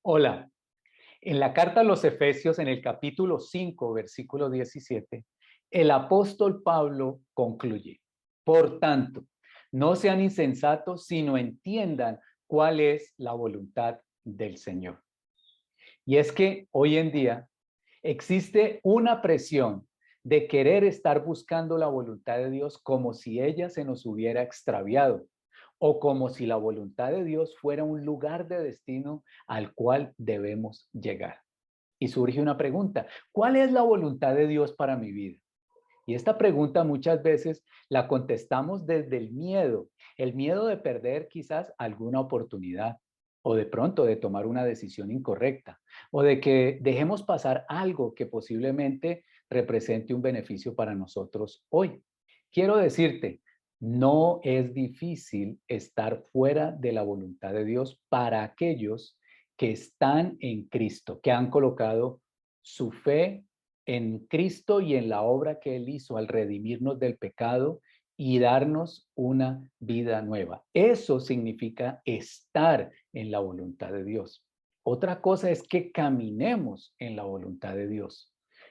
Hola, en la carta a los Efesios, en el capítulo 5, versículo 17, el apóstol Pablo concluye: por tanto, no sean insensatos, sino entiendan cuál es la voluntad del Señor. Y es que hoy en día existe una presión de querer estar buscando la voluntad de Dios como si ella se nos hubiera extraviado o como si la voluntad de Dios fuera un lugar de destino al cual debemos llegar. Y surge una pregunta: ¿cuál es la voluntad de Dios para mi vida? Y esta pregunta muchas veces la contestamos desde el miedo de perder quizás alguna oportunidad, o de pronto de tomar una decisión incorrecta, o de que dejemos pasar algo que posiblemente represente un beneficio para nosotros hoy. Quiero decirte, no es difícil estar fuera de la voluntad de Dios para aquellos que están en Cristo, que han colocado su fe en Cristo y en la obra que Él hizo al redimirnos del pecado y darnos una vida nueva. Eso significa estar en la voluntad de Dios. Otra cosa es que caminemos en la voluntad de Dios.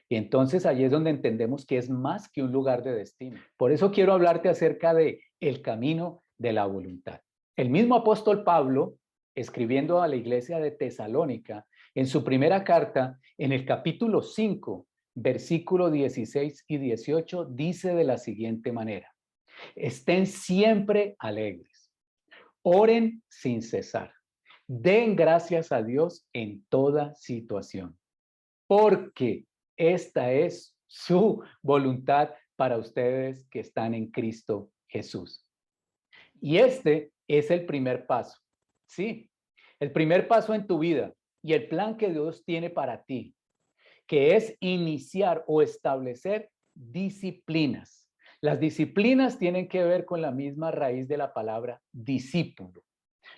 Y entonces allí es donde entendemos que es más que un lugar de destino. Por eso quiero hablarte acerca de el camino de la voluntad. El mismo apóstol Pablo, escribiendo a la iglesia de Tesalónica, en su primera carta, en el capítulo 5, versículo 16 y 18, dice de la siguiente manera: estén siempre alegres, oren sin cesar, den gracias a Dios en toda situación, porque esta es su voluntad para ustedes que están en Cristo Jesús. Y este es el primer paso, ¿sí? El primer paso en tu vida y el plan que Dios tiene para ti, que es iniciar o establecer disciplinas. Las disciplinas tienen que ver con la misma raíz de la palabra discípulo.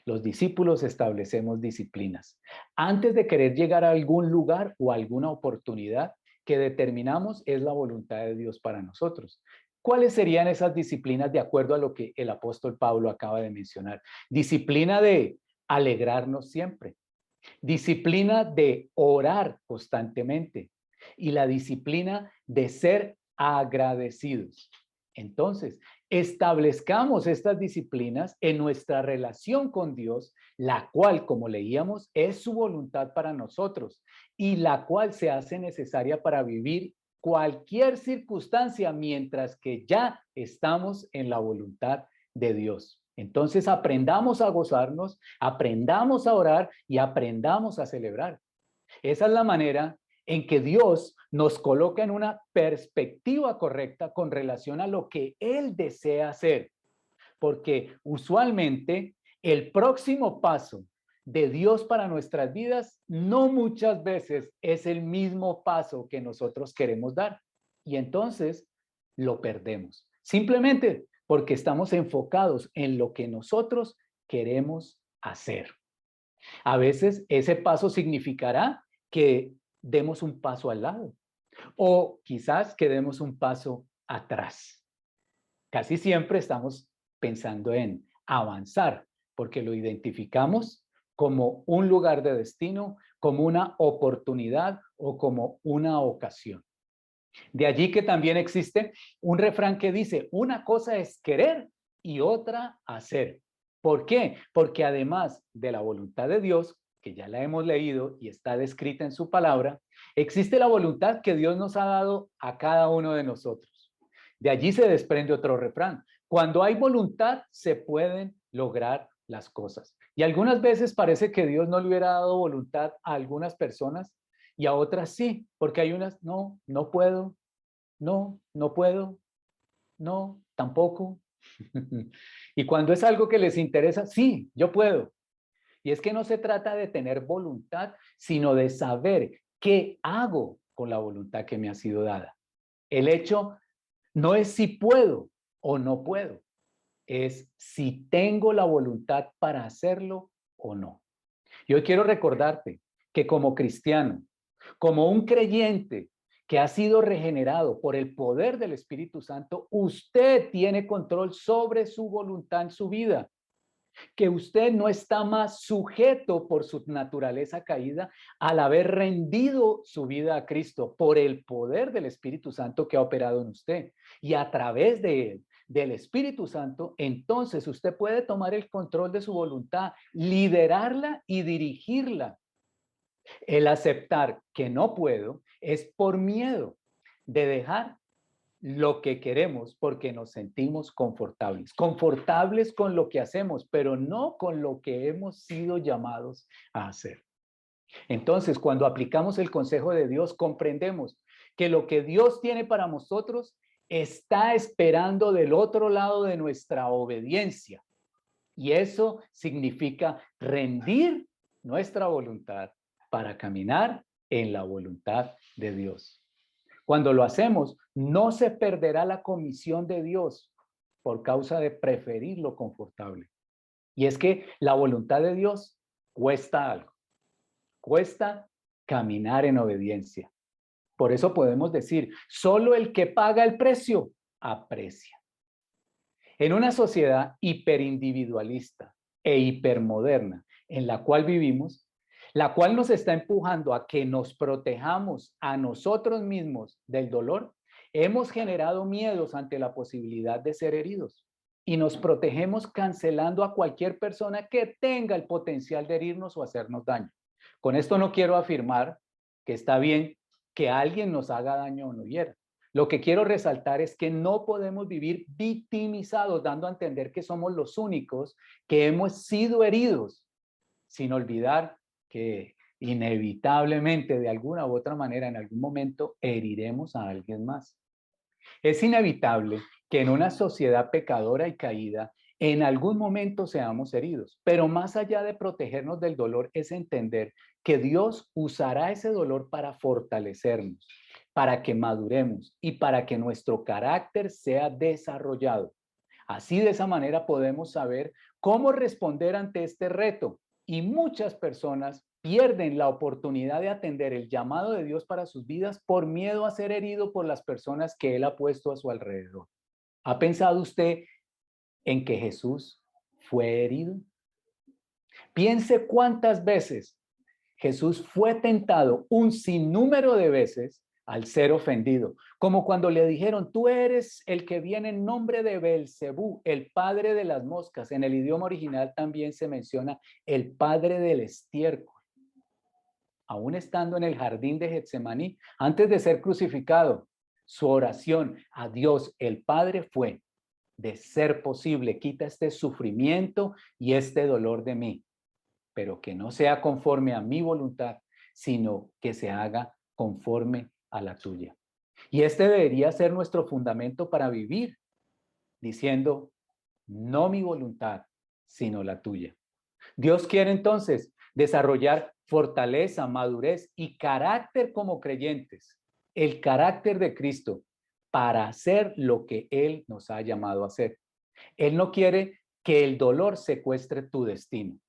Los discípulos establecemos disciplinas. Antes de querer llegar a algún lugar o a alguna oportunidad que determinamos es la voluntad de Dios para nosotros. ¿Cuáles serían esas disciplinas de acuerdo a lo que el apóstol Pablo acaba de mencionar? Disciplina de alegrarnos siempre, disciplina de orar constantemente y la disciplina de ser agradecidos. Entonces, establezcamos estas disciplinas en nuestra relación con Dios, la cual, como leíamos, es su voluntad para nosotros y la cual se hace necesaria para vivir cualquier circunstancia mientras que ya estamos en la voluntad de Dios. Entonces aprendamos a gozarnos, aprendamos a orar y aprendamos a celebrar. Esa es la manera en que Dios nos coloca en una perspectiva correcta con relación a lo que Él desea hacer. Porque usualmente el próximo paso de Dios para nuestras vidas no muchas veces es el mismo paso que nosotros queremos dar. Y entonces lo perdemos. Simplemente porque estamos enfocados en lo que nosotros queremos hacer. A veces ese paso significará que demos un paso al lado o quizás que demos un paso atrás. Casi siempre estamos pensando en avanzar porque lo identificamos como un lugar de destino, como una oportunidad o como una ocasión. De allí que también existe un refrán que dice: una cosa es querer y otra hacer. ¿Por qué? Porque además de la voluntad de Dios, que ya la hemos leído y está descrita en su palabra, existe la voluntad que Dios nos ha dado a cada uno de nosotros. De allí se desprende otro refrán: cuando hay voluntad se pueden lograr las cosas. Y algunas veces parece que Dios no le hubiera dado voluntad a algunas personas y a otras sí, porque hay unas: no, no puedo, no, no puedo, no, tampoco. Y cuando es algo que les interesa: sí, yo puedo. Y es que no se trata de tener voluntad, sino de saber qué hago con la voluntad que me ha sido dada. El hecho no es si puedo o no puedo, es si tengo la voluntad para hacerlo o no. Yo quiero recordarte que como cristiano, como un creyente que ha sido regenerado por el poder del Espíritu Santo, usted tiene control sobre su voluntad en su vida. que usted no está más sujeto por su naturaleza caída al haber rendido su vida a Cristo por el poder del Espíritu Santo que ha operado en usted. Y a través de él, del Espíritu Santo, entonces usted puede tomar el control de su voluntad, liderarla y dirigirla. El aceptar que no puedo es por miedo de dejar lo que queremos porque nos sentimos confortables con lo que hacemos, pero no con lo que hemos sido llamados a hacer. Entonces, cuando aplicamos el consejo de Dios, comprendemos que lo que Dios tiene para nosotros está esperando del otro lado de nuestra obediencia. Y eso significa rendir nuestra voluntad para caminar en la voluntad de Dios. Cuando lo hacemos, no se perderá la comisión de Dios por causa de preferir lo confortable. Y es que la voluntad de Dios cuesta algo. Cuesta caminar en obediencia. Por eso podemos decir, solo el que paga el precio aprecia. En una sociedad hiperindividualista e hipermoderna en la cual vivimos, la cual nos está empujando a que nos protejamos a nosotros mismos del dolor, hemos generado miedos ante la posibilidad de ser heridos y nos protegemos cancelando a cualquier persona que tenga el potencial de herirnos o hacernos daño. Con esto no quiero afirmar que está bien que alguien nos haga daño o nos hiera. Lo que quiero resaltar es que no podemos vivir victimizados, dando a entender que somos los únicos que hemos sido heridos, sin olvidar que inevitablemente, de alguna u otra manera, en algún momento heriremos a alguien más. Es inevitable que en una sociedad pecadora y caída, en algún momento seamos heridos, pero más allá de protegernos del dolor es entender que Dios usará ese dolor para fortalecernos, para que maduremos y para que nuestro carácter sea desarrollado. Así, de esa manera podemos saber cómo responder ante este reto, y muchas personas pierden la oportunidad de atender el llamado de Dios para sus vidas por miedo a ser herido por las personas que Él ha puesto a su alrededor. ¿Ha pensado usted en que Jesús fue herido? Piense cuántas veces Jesús fue tentado, un sinnúmero de veces, al ser ofendido, como cuando le dijeron, tú eres el que viene en nombre de Belcebú, el padre de las moscas. En el idioma original también se menciona el padre del estiércol. Aún estando en el jardín de Getsemaní, antes de ser crucificado, su oración a Dios, el Padre, fue, de ser posible, quita este sufrimiento y este dolor de mí, pero que no sea conforme a mi voluntad, sino que se haga conforme a la tuya. Y este debería ser nuestro fundamento para vivir, diciendo, no mi voluntad, sino la tuya. Dios quiere entonces desarrollar fortaleza, madurez y carácter como creyentes, el carácter de Cristo, para hacer lo que Él nos ha llamado a hacer. Él no quiere que el dolor secuestre tu destino.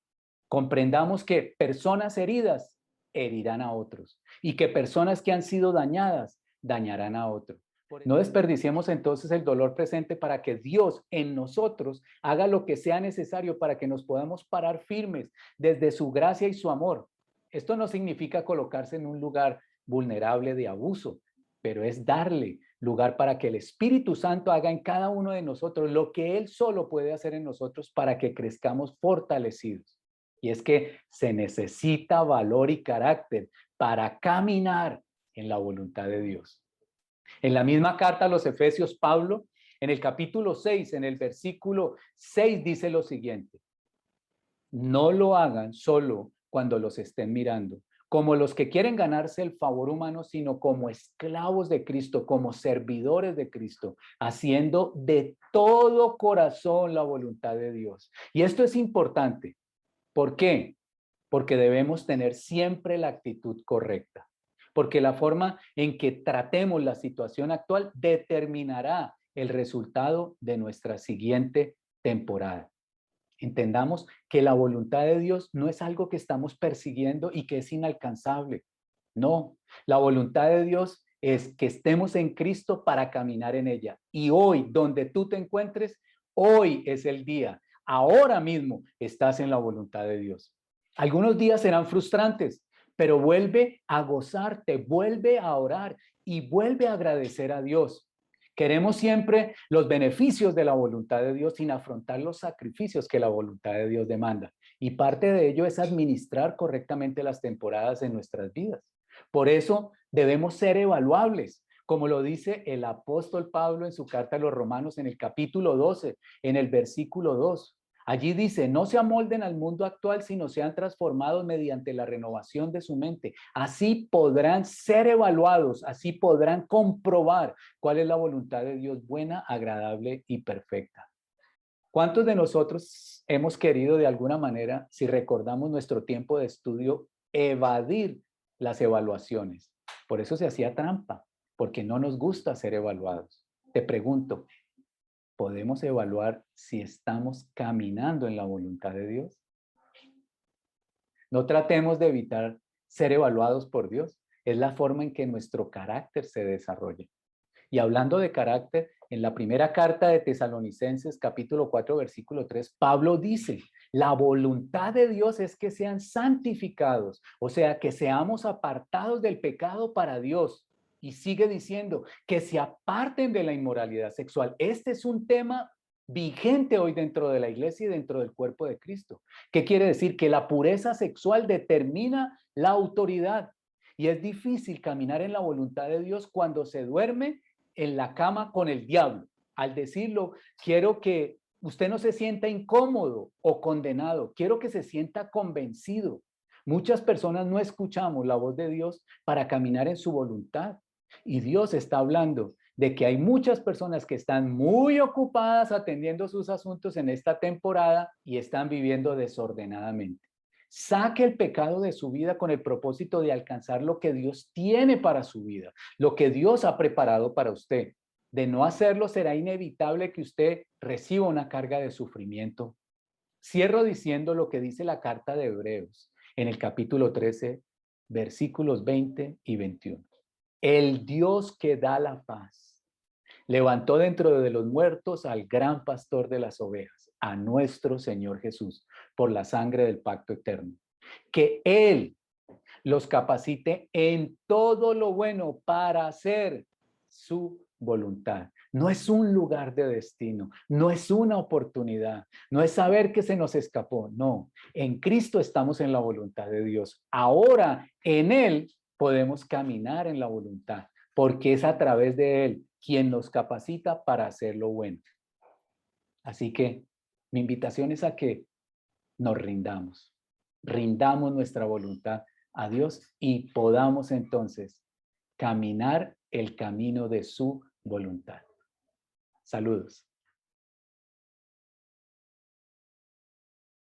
Comprendamos que personas heridas herirán a otros y que personas que han sido dañadas dañarán a otros. No desperdiciemos entonces el dolor presente para que Dios en nosotros haga lo que sea necesario para que nos podamos parar firmes desde su gracia y su amor. Esto no significa colocarse en un lugar vulnerable de abuso, pero es darle lugar para que el Espíritu Santo haga en cada uno de nosotros lo que Él solo puede hacer en nosotros para que crezcamos fortalecidos. Y es que se necesita valor y carácter para caminar en la voluntad de Dios. En la misma carta a los Efesios, Pablo, en el capítulo 6, en el versículo 6, dice lo siguiente: no lo hagan solo cuando los estén mirando, como los que quieren ganarse el favor humano, sino como esclavos de Cristo, como servidores de Cristo, haciendo de todo corazón la voluntad de Dios. Y esto es importante. ¿Por qué? Porque debemos tener siempre la actitud correcta. Porque la forma en que tratemos la situación actual determinará el resultado de nuestra siguiente temporada. Entendamos que la voluntad de Dios no es algo que estamos persiguiendo y que es inalcanzable. No, la voluntad de Dios es que estemos en Cristo para caminar en ella. Y hoy, donde tú te encuentres, hoy es el día. ahora mismo estás en la voluntad de Dios. Algunos días serán frustrantes, pero vuelve a gozarte, vuelve a orar y vuelve a agradecer a Dios. Queremos siempre los beneficios de la voluntad de Dios sin afrontar los sacrificios que la voluntad de Dios demanda. Y parte de ello es administrar correctamente las temporadas en nuestras vidas. Por eso debemos ser evaluables, como lo dice el apóstol Pablo en su carta a los Romanos en el capítulo 12, en el versículo 2. Allí dice, no se amolden al mundo actual, sino sean transformados mediante la renovación de su mente. Así podrán ser evaluados, así podrán comprobar cuál es la voluntad de Dios buena, agradable y perfecta. ¿Cuántos de nosotros hemos querido de alguna manera, si recordamos nuestro tiempo de estudio, evadir las evaluaciones? Por eso se hacía trampa, porque no nos gusta ser evaluados. Te pregunto, ¿podemos evaluar si estamos caminando en la voluntad de Dios? No tratemos de evitar ser evaluados por Dios. Es la forma en que nuestro carácter se desarrolla. Y hablando de carácter, en la primera carta de Tesalonicenses, capítulo 4, versículo 3, Pablo dice, la voluntad de Dios es que sean santificados, o sea, que seamos apartados del pecado para Dios. Y sigue diciendo que se aparten de la inmoralidad sexual. Este es un tema vigente hoy dentro de la iglesia y dentro del cuerpo de Cristo. ¿Qué quiere decir? Que la pureza sexual determina la autoridad. Y es difícil caminar en la voluntad de Dios cuando se duerme en la cama con el diablo. Al decirlo, quiero que usted no se sienta incómodo o condenado, quiero que se sienta convencido. Muchas personas no escuchamos la voz de Dios para caminar en su voluntad. Y Dios está hablando de que hay muchas personas que están muy ocupadas atendiendo sus asuntos en esta temporada y están viviendo desordenadamente. Saque el pecado de su vida con el propósito de alcanzar lo que Dios tiene para su vida, lo que Dios ha preparado para usted. De no hacerlo, será inevitable que usted reciba una carga de sufrimiento. Cierro diciendo lo que dice la carta de Hebreos en el capítulo 13, versículos 20 y 21. El Dios que da la paz levantó dentro de los muertos al gran pastor de las ovejas, a nuestro Señor Jesús, por la sangre del pacto eterno. Que Él los capacite en todo lo bueno para hacer su voluntad. No es un lugar de destino, no es una oportunidad, no es saber que se nos escapó, no. En Cristo estamos en la voluntad de Dios. Ahora en Él podemos caminar en la voluntad, porque es a través de Él quien nos capacita para hacer lo bueno. Así que mi invitación es a que nos rindamos nuestra voluntad a Dios y podamos entonces caminar el camino de su voluntad. Saludos.